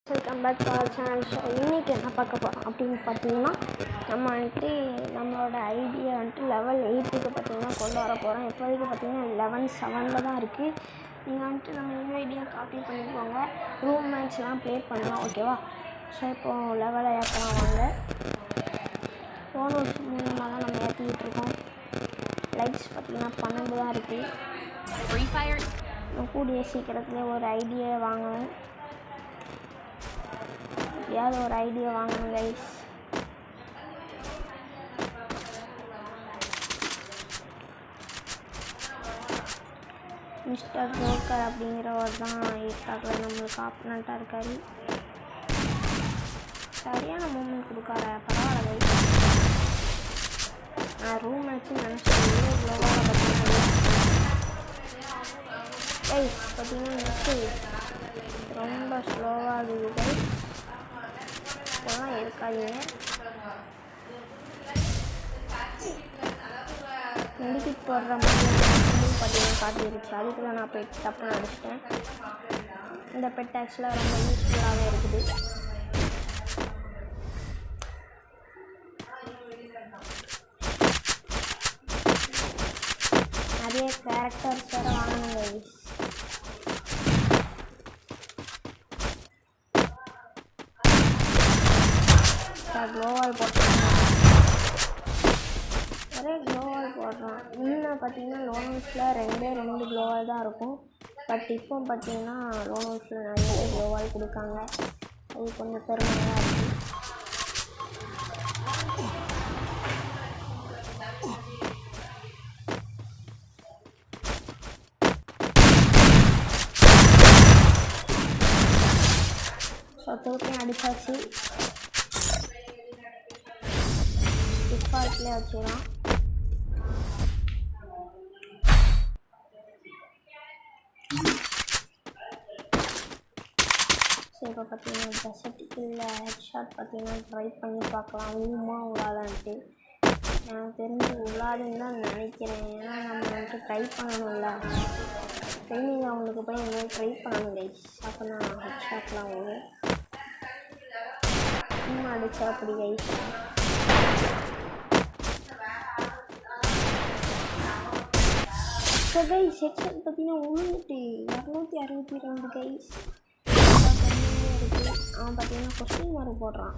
Welcome back to our channel. So இன்றைக்கி என்ன பார்க்க போகிறோம் அப்படின்னு பார்த்தீங்கன்னா, நம்ம வந்துட்டு நம்மளோட ஐடியை வந்துட்டு லெவல் 8க்கு பார்த்தீங்கன்னா கொண்டு வர போகிறோம். இப்போதைக்கு பார்த்தீங்கன்னா 11/7 தான் இருக்குது. நீங்கள் வந்துட்டு நம்ம ஐடியா காப்பி பண்ணிக்கோங்க. ரூம் மேட்ச்லாம் ப்ளே பண்ணலாம், ஓகேவா? ஸோ இப்போது லெவலை ஏற்றலாம் வாங்க. போனஸ் மூலமாக தான் நம்ம ஏற்றிக்கிட்டு இருக்கோம். லைக்ஸ் பார்த்தீங்கன்னா 12 தான் இருக்குது. ஃப்ரீ ஃபயர் கூடிய சீக்கிரத்துலேயே ஒரு ஐடியா வாங்கணும். ஏதாவது ஒரு ஐடியா வாங்கணும் கைஸ். மிஸ்டர் ஜோக்கர் அப்படிங்கிறவர் தான் இருக்காக்கில் நம்மளுக்கு ஆப்பனண்ட்டாக இருக்காரு. சரியான மூமெண்ட் கொடுக்கார, பரவாயில்ல கைஸ். நான் ரூம் வச்சு நினச்சேன் க்ளோவாக பார்த்தீங்கன்னா கைஸ் பார்த்தீங்கன்னா நெட்டு ரொம்ப ஸ்லோவாக இருக்குது கைஸ். இப்போலாம் இருக்காதீங்க. மெடிக்கிட் போடுற மாதிரி பார்த்தீங்கன்னா காட்டிடுச்சு. அதுக்குள்ள நான் பெட் தப்பு அடிச்சிட்டேன். இந்த பெட் ஆக்சுவலாக ரொம்ப யூஸ்ஃபுல்லாகவே இருக்குது. நிறைய கேரக்டர்ஸ் வேறு வாங்கணும் கைஸ். க்ளோவால் போட்டாங்க, ஒரே க்ளோவால் போடுறான். இன்னும் பார்த்தீங்கன்னா லோனோஸில் 2 க்ளோவால் தான் இருக்கும். பட் இப்போ பார்த்தீங்கன்னா லோனோஸில் நிறைய க்ளோவால் கொடுக்காங்க. அது கொஞ்சம் பெருமையாக இருக்குது. ஸோ திருப்பியும் அடித்தாச்சு. டிஃபால்ட்லேயே வச்சுக்கலாம். சரி, இப்போ பார்த்தீங்கன்னா டெசர்ட்டுக்குள்ள ஹெட்ஷாட் பார்த்தீங்கன்னா ட்ரை பண்ணி பார்க்கலாம். ஊமா விழாதான்ட்டு எனக்கு தெரிஞ்சு விழாதுன்னு தான் நினைக்கிறேன். ஏன்னா நம்ம வந்துட்டு ட்ரை பண்ணணும்ல. ட்ரைனிங் அவங்களுக்கு போய் இந்த மாதிரி ட்ரை பண்ணணும் கைஸ். அப்போ நான் ஹெட்ஷாட்லாம் வரும். ஊமா அடித்தா அப்படி கைஸ். ஸோ கைஸ் ஹெட்ஷாட் பார்த்தீங்கன்னா விழுந்துட்டு 262 கைஸ் இருக்குது. அவன் பார்த்தீங்கன்னா கொஸ்டின் மார்க் போடுறான்.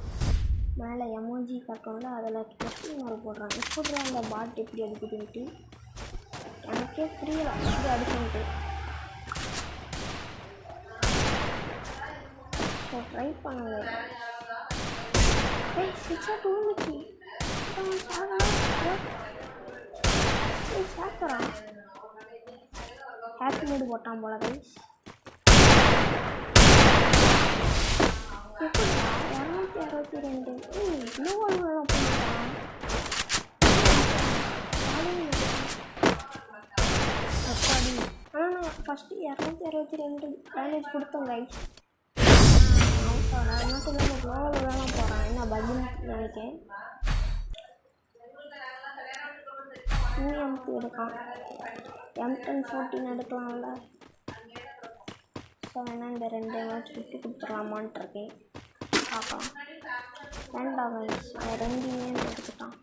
மேலே எமோஜி காட்டோம்ல, அதில் கொஸ்டின் மார்க் போடுறான். எப்படி அந்த பாட் எப்படி அடிக்குதுன்ட்டு எனக்கே புரியல. எப்படி அடிச்சுட்டு ஸோ ட்ரை பண்ணுங்க கைஸ். ஹெட்ஷாட் விழுந்துச்சு. சாப்பிட்றான். ஹேக் மூடு போட்டான் போல கைஸ். 262 க்ளோவால் போட்டான். அப்பாடி. ஆனால் நான் ஃபஸ்ட்டு 262 டேமேஜ் கொடுத்தேன் கைஸ். நான் என்ன சொல்ல க்ளோவால் தான் போகிறான். என்ன பகுன்னு நினைக்கிறேன். UMP எடுக்கான். M1014 எடுக்கலாம்ல. ஸோ வேணால் இந்த 2 மேட்ச் விட்டு கொடுத்துடலாமான்ட்டு இருக்கேன். பார்க்கலாம். வேண்டாம் கைஸ், அவன் 2 எடுத்துக்கிட்டான்.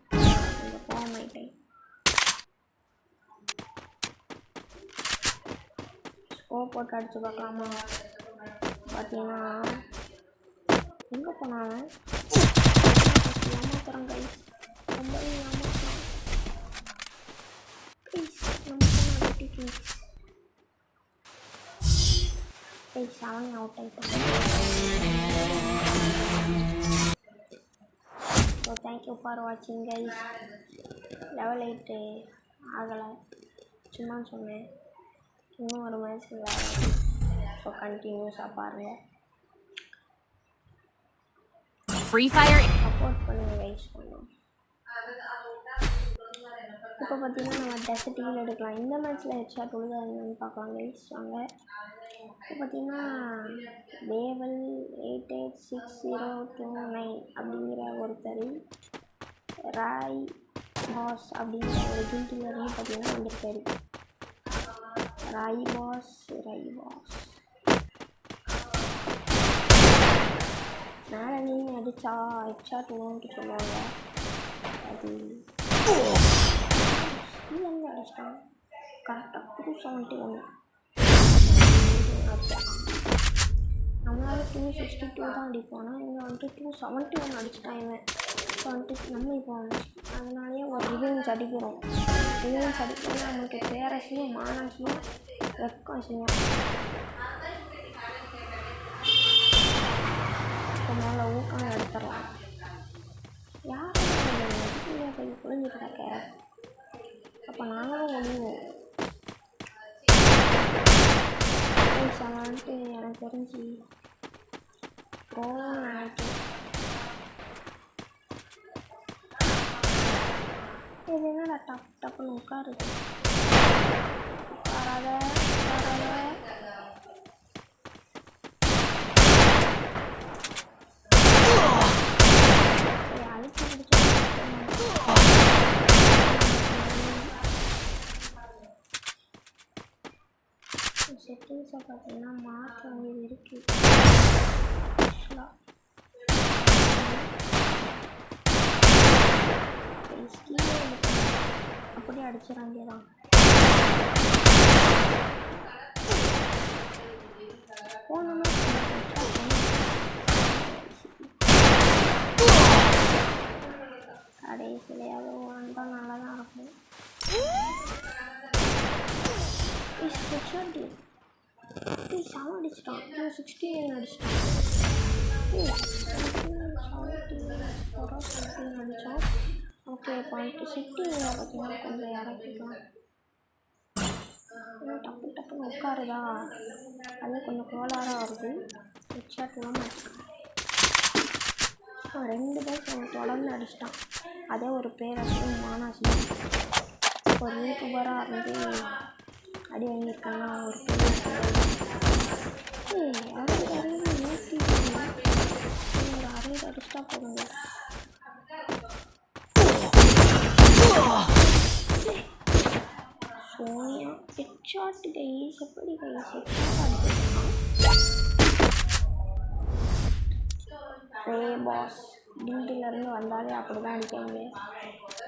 இந்த போக மாட்டேன். ஸ்கோப் போட்டு அடித்து பார்க்கலாமா? பார்த்தீங்கன்னா எங்கே போனாங்க ஏமாத்துறான் கைஸ். ரொம்பவே ஏமாத்துறான் கைஸ். நம்ம போன கைஸ் அவன் அவுட் ஆகிட்டான். ஸோ தேங்க்யூ ஃபார் வாட்சிங் கைஸ். லெவல் 8 ஆகலை, சும்மா சொன்னேன். இன்னும் ஒரு மேட்ச் வேறு. ஸோ கண்டினியூஸாக பாருங்கள். ஃப்ரீ ஃபயர் சப்போர்ட் பண்ணுங்கள் கைஸ். பண்ணுவோம். இப்போ பார்த்தீங்கன்னா நம்ம டெசர்ட்டில் எடுக்கலாம். இந்த மேட்ச்சில் ஹெட்ஷாட் விழுதா என்னன்னு பார்க்கலாம் கைஸ் வாங்க. இப்போ பார்த்தீங்கன்னா லேவல் 886029 அப்படிங்கிற ஒருத்தர் ராய் பாஸ் அப்படிங்கிற ஒரு கில்டிலேருந்து பார்த்தீங்கன்னா வந்திருக்காரு. ராய் பாஸ் மேலே நீங்க அடித்தா ஹெட்ஷாட் விழுந்துட்டு சொல்லுவாங்க. அது கீழேருந்து அடிச்சிட்டான். கரெக்டாக 271. நம்மளால 262 தான் அடிப்போம். இங்கே வந்துட்டு 271 அடிச்சிட்டான் இவன். இப்போ வந்துட்டு நம்ம இப்போ அதனாலேயே ஒரு ரிவெஞ்ச் அடிக்கிறோம். ரிவெஞ்ச் அடிக்கணும் நமக்கு பேரஸையும் மானஸையும் வெக்கம் செய்யும். இப்போ மேலே ஊக்கம் எடுத்துடலாம். யாரும் போய் புரிஞ்சுட்டு இருக்க. அப்போ நாங்களும் முடிவோம். வந்துட்டு எனக்கு தெரிஞ்சு இது என்னடா டப்புன்னு உட்காருது. உட்காராத அழுத்தி பிடிச்சி செட்டிங்ஸை பார்த்தீங்கன்னா மாற்ற வேண்டியது இருக்குது. அப்படியே அடிச்சிட வேண்டியதான். கடைசிலையாவது வந்தால் நல்லா தான் இருக்கும். செவன் அடிச்சிட்டான். 269 அடிச்சிட்டான். 17 அடித்தோம். ஓகே இப்போ வந்துட்டு சிட்டியில் பார்த்தீங்கன்னா கொஞ்சம் இறக்கிக்கலாம். டப்புன்னு உட்காருதா, அது கொஞ்சம் கோளாறாக வருது. ஹெட்ஷாட்லாம் அடிச்சிட்டான். 2 பேர் தொடர்ந்து அடிச்சிட்டான். அதே ஒரு பேரஸையும் மானாஸையும் ஒரு யூடியூபராக இருந்து அடி வாங்கியிருக்காங்கன்னா ஒரு பெரிய ஒரு 60 அடிச்சிட்டா போதுங்க. Sonia headshot guys. எப்படி கைஸ் ஹெட்ஷாட் அடிச்சிருக்கான். ரே பாஸ் கில்டிலேருந்து வந்தாலே அப்படி தான் அடிக்காங்க.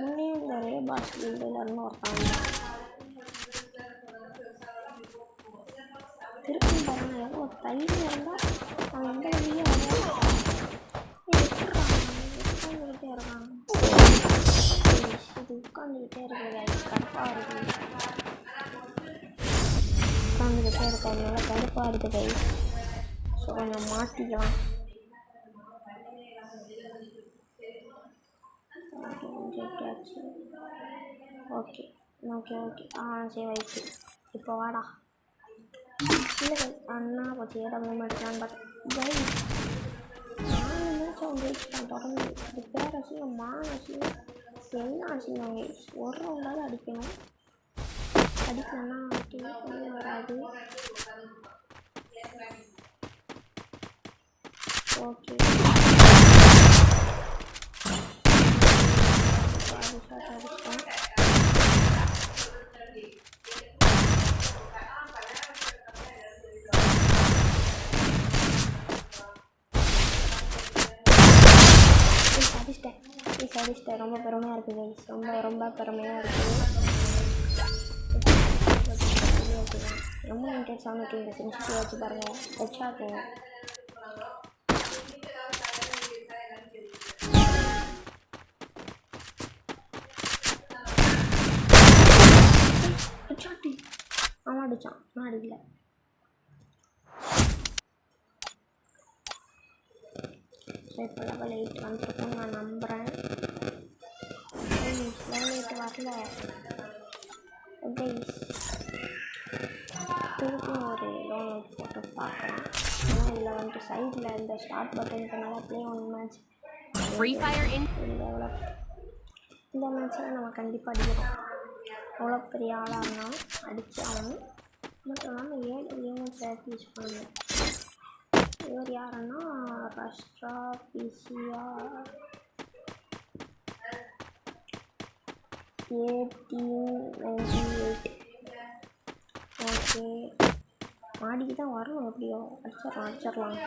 முன்னே இந்த ரே பாஸ் கில்டிலேருந்து ஒருத்தாங்க. திருப்பி பாருங்க எவ்வளோ தைரியம் இருந்தால் அவன் எந்த வழியே உட்காந்துக்கிட்டே இருக்கான். இது உட்காந்துக்கிட்டே இருக்குது. கடுப்பாக இருக்குது. உட்காந்துக்கிட்டே இருக்கிறதுனால கடுப்பாக இருக்குது கை. ஸோ கொஞ்சம் மாற்றிக்கலாம். ஓகே சரி வைச்சு. இப்போ வாடா. இல்லை அண்ணா கொஞ்சம் இடம் எடுக்கலான்னு பார்த்தேன். 4 மேட்ச் அவங்க ஜெயிச்சிட்டான் தொடர்ந்து. இது பேரஸையும் மானஸையும் எல்லாம் அசிங்காங்க. ஒரு ரவுண்டாவது அடிக்கணும். அடிக்கலன்னா பண்ணி வராது. ஓகே அடிச்சிட்டோம். அடிச்சிட்டேன். ரொம்ப பெருமையாக இருக்குது கைஸ். ரொம்ப பெருமையாக இருக்குது. ரொம்ப இன்ட்ரெஸ்டாக இருக்குது. இந்த சென்சிட்டிவ் வச்சு பாருங்கள். ஹெட்ஷாட் அவன் அடித்தான். நான் அடிக்கல. ஸோ இப்போ லெவல் 8 வந்துருக்கோம் நான் நம்புகிறேன். லெவல் 8 வரல கைஸ். திருப்பியும் ஒரு லோன் போட்டு பார்க்கலாம். ஏன்னா இதில் வந்துட்டு சைடில் இந்த ஸ்டார்ட் பட்டன் பண்ணால் ப்ளே 1 மேட்ச் இந்த மேட்ச்சில் நம்ம கண்டிப்பாக அடிக்கிறோம். எவ்வளோ பெரிய ஆளாக இருந்தாலும் அடித்து ஆகணும். மட்டும் இல்லாமல் 7 கேமும் ப்ராக்டிஸ் பண்ணணும். இவர் யாருன்னா ரஷ்ட்ரா பிசிஆர் 1898. ஓகே மாடிக்கு தான் வரணும். எப்படியோ அடிச்சிடலாம்.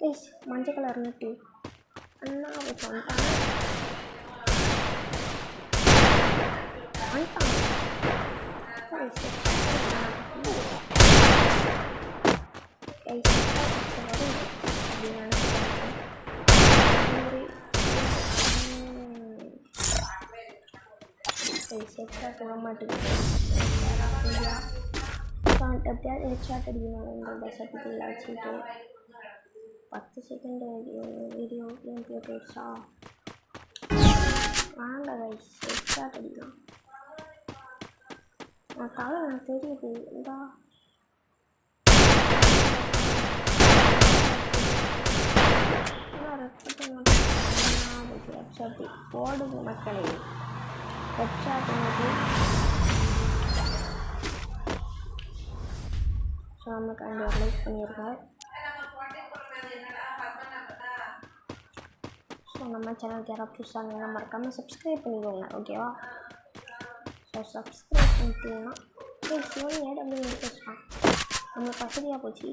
கைஸ் மஞ்சள் கலர் நட்டு அண்ணா வச்சு வந்துட்டாங்க ஹெட்ஷாட் விட மாட்டேங்குது எப்படியாவது ஹெட்ஷாட் அடிக்கணும் இந்த டெசர்ட்டுக்குள்ளே வச்சுட்டு 10 செகண்ட் வீடியோ கேம் ப்ளே போயிடுச்சா வாங்க கைஸ் ஹெட்ஷாட் அடிக்கலாம் நான் தலை எனக்கு தெரியுது இந்தா ஹெட்ஷாட் போடுது மக்களை ஹெட்ஷாட் ஸோ நமக்கு அந்த ஒரு லைக் பண்ணியிருக்கோம் ஸோ நம்ம சேனலுக்கு யாராவது புதுசாக இருந்தால் மறக்காமல் சப்ஸ்கிரைப் பண்ணிக்கோங்க ஓகேவா ஸோ சப்ஸ்கிரைப் பண்ணிட்டீங்கன்னா சிவன் ஏடபிள்யூ பேசுகிறான் நம்மளுக்கு வசதியாக போச்சு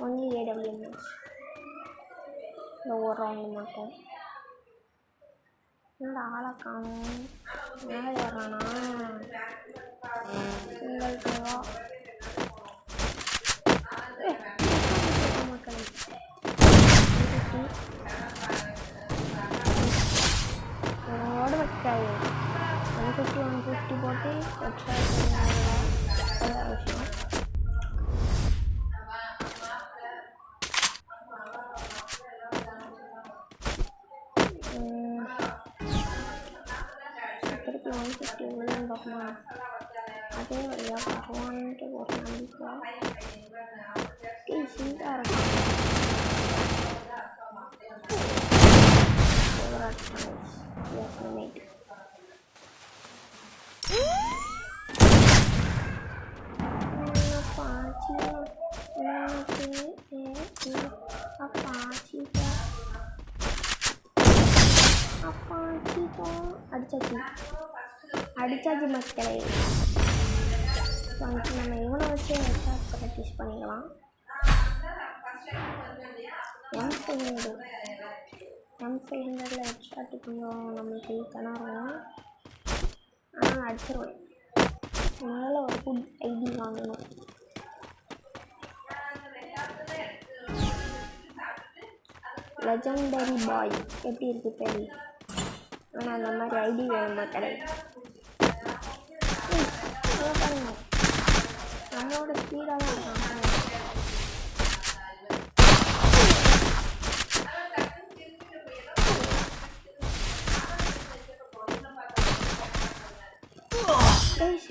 ஒன்லி ஏடபிள்யூ மேட்ச் இந்த ஒரு ரவுண்டு மட்டும் என்னோட ஆளை காணும் மேலே ஏறானா உங்களுக்குவா மக்கள் ஓட வைக்காது 150 போட்டு விஷயம் திருப்பி 150 விழுந்து பார்க்கணும் அதே வழியாக வருவான்ட்டு ஒரு நம்பிக்கை சீட்டாக இருக்கும் அடிச்சாச்சு மக்களை நம்ம இவனை வச்சு ஹெட்ஷாட் ப்ராக்டிஸ் பண்ணிக்கலாம் M500 ஹெட்ஷாட்டு கொஞ்சம் நம்மளுக்கு திணறும் ஆனால் அடிச்சிருவேன் முதல்ல ஒரு குட் ஐடி வாங்கணும் லெஜெண்டரி பாய் எப்படி இருக்குது பேர் ஆனால் அந்த மாதிரி ஐடி வேணும் மக்களே பாருங்க நம்மளோட ஸ்பீடாக தான் இருக்காங்க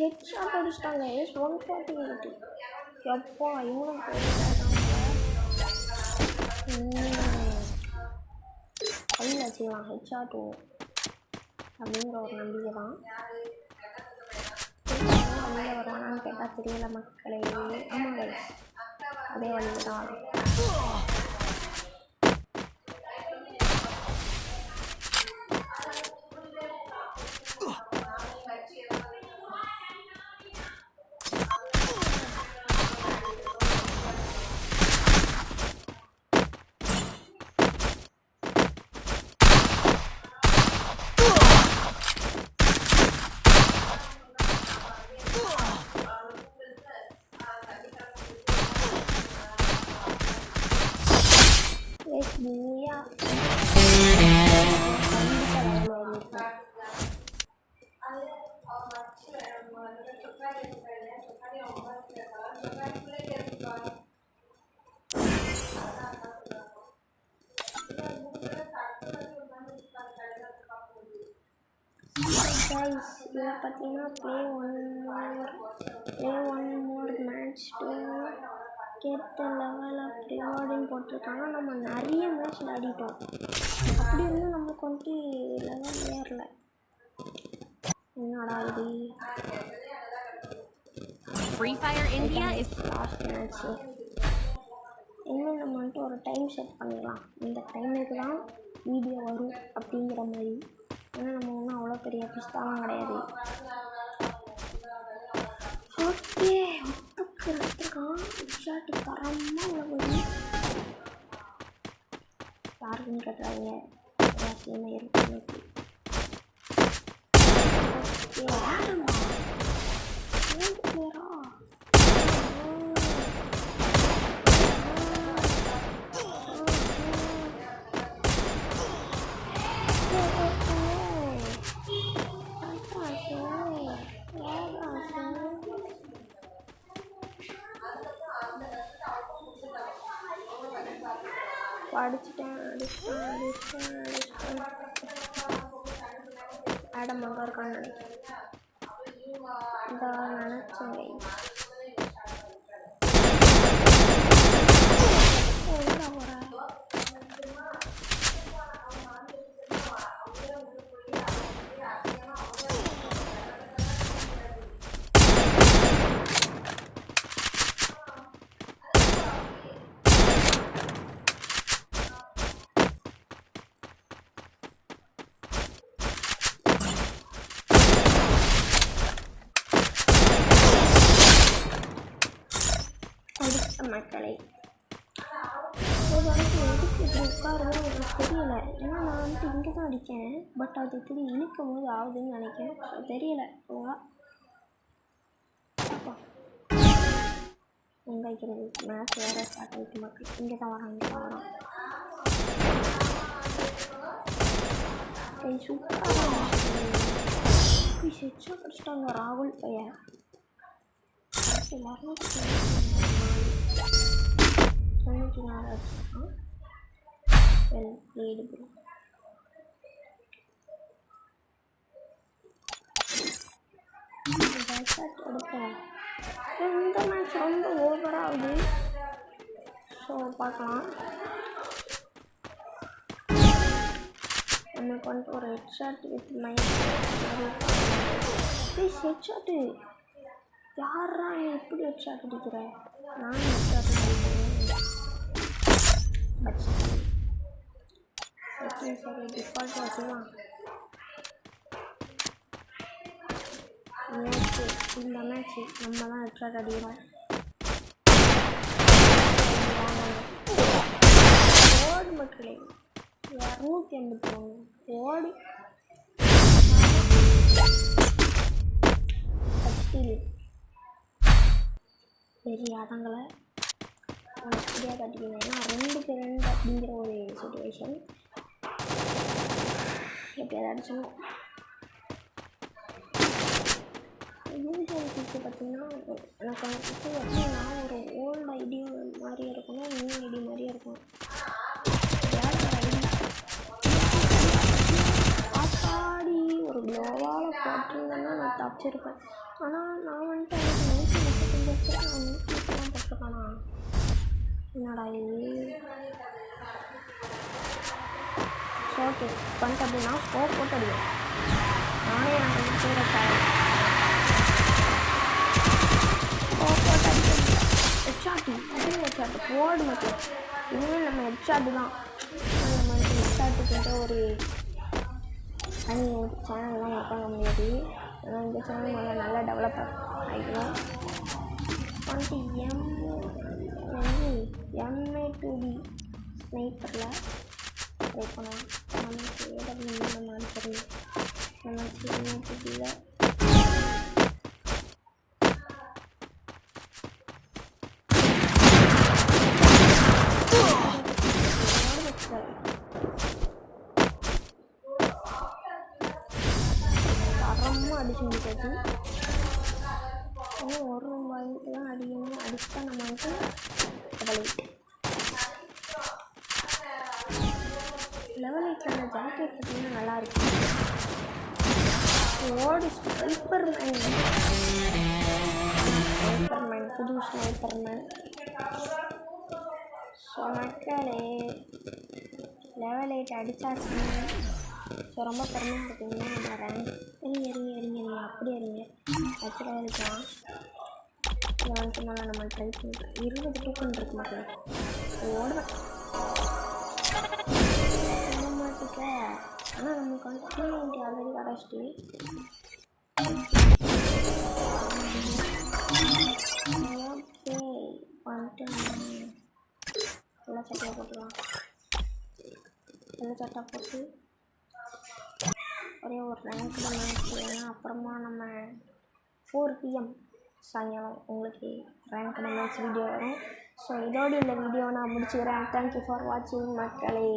ஹெட்ஷாட் அடிச்சிட்டாங்க 148 எப்பா இவனும் கையில் வச்சுக்கலாம் ஹெட்ஷாட்டு அப்படிங்கிற ஒரு நம்பிக்கை தான் வெளியில் வருவானான்னு கேட்டால் தெரியல மக்களே ஆமாங்க அதே வழியில் தான் இதில் பார்த்தீங்கன்னா play one more match to get level of ரிவார்டுன்னு போட்டிருக்காங்க. நம்ம நிறைய மேட்ச் விளையாடிட்டோம், அப்படி இருந்தும் நமக்கு வந்துட்டு லெவல் ஏறல. என்னடா இது Free Fire India is last match. இன்னும் நம்ம வந்துட்டு ஒரு டைம் செட் பண்ணிடலாம், இந்த டைமுக்கு தான் வீடியோ வரும் அப்படிங்கிற மாதிரி. ஏன்னா நம்ம ஒன்றும் அவ்வளோ பெரிய பிஸ்தாலாம் கிடையாது. ஓகே ஒத்துக்கிறேன். இருக்கான் ஷாட்டு தரமாக உள்ள யாருக்குன்னு கட்டுறாங்க அவசியமாக இருக்கு அடிச்சிட்டேன் ஆடம் அங்கே இருக்கான்னு நினைக்கிறேன் இந்த நினச்சேன் மக்களை எதுக்கு இப்படி உட்காருன்னு எனக்கு தெரியலை ஏன்னா நான் இங்கே தான் அடித்தேன் பட் அது இப்படி இழுக்கும் போது ஆகுதுன்னு நினைக்கிறேன் தெரியலை ஓகே எங்கே வைக்கிறது மேட்ச் வேறு ஸ்டார்ட் ஆகிட்டு மக்கள் இங்கே தான் வரான் சூப்பராக செட்ஸாக படிச்சிட்டாங்க ராகுல் பையன் எல்லாரும் 94 வெல் ப்ளேடு ப்ரோ பேட் எடுப்போம் இந்த மேட்ச் ரொம்ப ஓவராக ஆகுது ஸோ பார்க்கலாம் நமக்கு வந்துட்டு ஒரு ஹெட்ஷாட் வித் மைண்ட் ஹெட்ஷாட்டு யாரா நீ எப்படி ஹெட்ஷாட் அடிக்கிற நான் ஹெட்ஷாட் அடிக்கிறேன் பட் சரி டிஃபால்ட் வச்சுக்கலாம் மேட்ச்சு இந்த மேட்ச்சு நம்ம தான் ஹெட்ஷாட் அடிக்கிறோம் ஓடு மக்களே 283 ஓடு பெரிய ஆட்டங்களை ஃப்ரீயாக கட்டிக்கணும் ஏன்னா 2-2 அப்படிங்கிற ஒரு சுச்சுவேஷன் எப்படியாவது அடிச்சணும் யூடியூப் பார்த்தீங்கன்னா எனக்கு அந்த கிட்ட எப்படின்னா ஒரு ஓல்டு ஐடி மாதிரியே இருக்கணும் நியூ ஐடி மாதிரியே இருக்கணும் ஆத்தாடி ஒரு க்ளோவால் போட்டிருந்தேன்னா நான் தப்பிச்சிருப்பேன் ஆனால் நான் வந்துட்டு எனக்கு 135 போட்டிருக்கானா என்னடா இது ஓகே பண்ணிட்டு அப்படின்னா ஸ்கோப் போட்டு அடிக்கும் நானே எனக்கு பேர ஸ்கோப் போட்டு அடிக்க ஹெட்ஷாட்டு அதுவும் ஹெட்ஷாட்டு போர்டு மட்டும் இனிமேல் நம்ம ஹெட்ஷாட்டு தான் நம்ம ஹெட்ஷாட்டுக்கிட்ட ஒரு தனி சேனல்லாம் வைப்பாங்க முடியாது ஆனால் இந்த சேனல் நல்லா டெவலப் ஆகிக்கலாம் வந்துட்டு MA2D ஸ்னைப்பரில் ட்ரை பண்ணலாம் நமக்கு ஏதாவது நம்ம தெரியும் நம்ம MA2Dயில் தரமாக அடிச்சு முடிக்காது இன்னும் ஒரு ரூபாய்க்கு தான் அடிக்கணும் அடிச்சுட்டா நம்ம வந்துட்டு லெவல் 8 அந்த ஜாக்கெட் பார்த்தீங்கன்னா நல்லாயிருக்கு ஓடு ஸ்னைப்பர்மேன் புது ஸ்னைப்பர்மேன் ஸோ மக்களே லெவல் 8 அடித்தாச்சு ஸோ ரொம்ப பெருமையாக இருக்குங்கன்னா நம்ம ரேங்க் எரிங்க அப்படி எரிங்க ஆக்சுவலாக இருக்கலாம் இதை வந்துட்டு மேலே நம்ம ட்ரை பண்ணிக்கலாம் 20 டோக்கன் இருக்கு மக்கள் ஓடுவேன் மாட்டிக்க ஆனால் நமக்கு வந்து T90 ஆல்ரெடி கிடச்சிட்டு ஓகே சின்ன சட்டை போட்டு ஒரே ஒரு ரேங்க் மேட்ச். ஏன்னா அப்புறமா நம்ம 4 PM சாயங்காலம் உங்களுக்கு ரேங்க் மேட்ச் வீடியோ வரும். ஸோ இதோடு இந்த வீடியோ நான் முடிச்சுக்கிறேன். தேங்க்யூ ஃபார் வாட்சிங் மக்களே.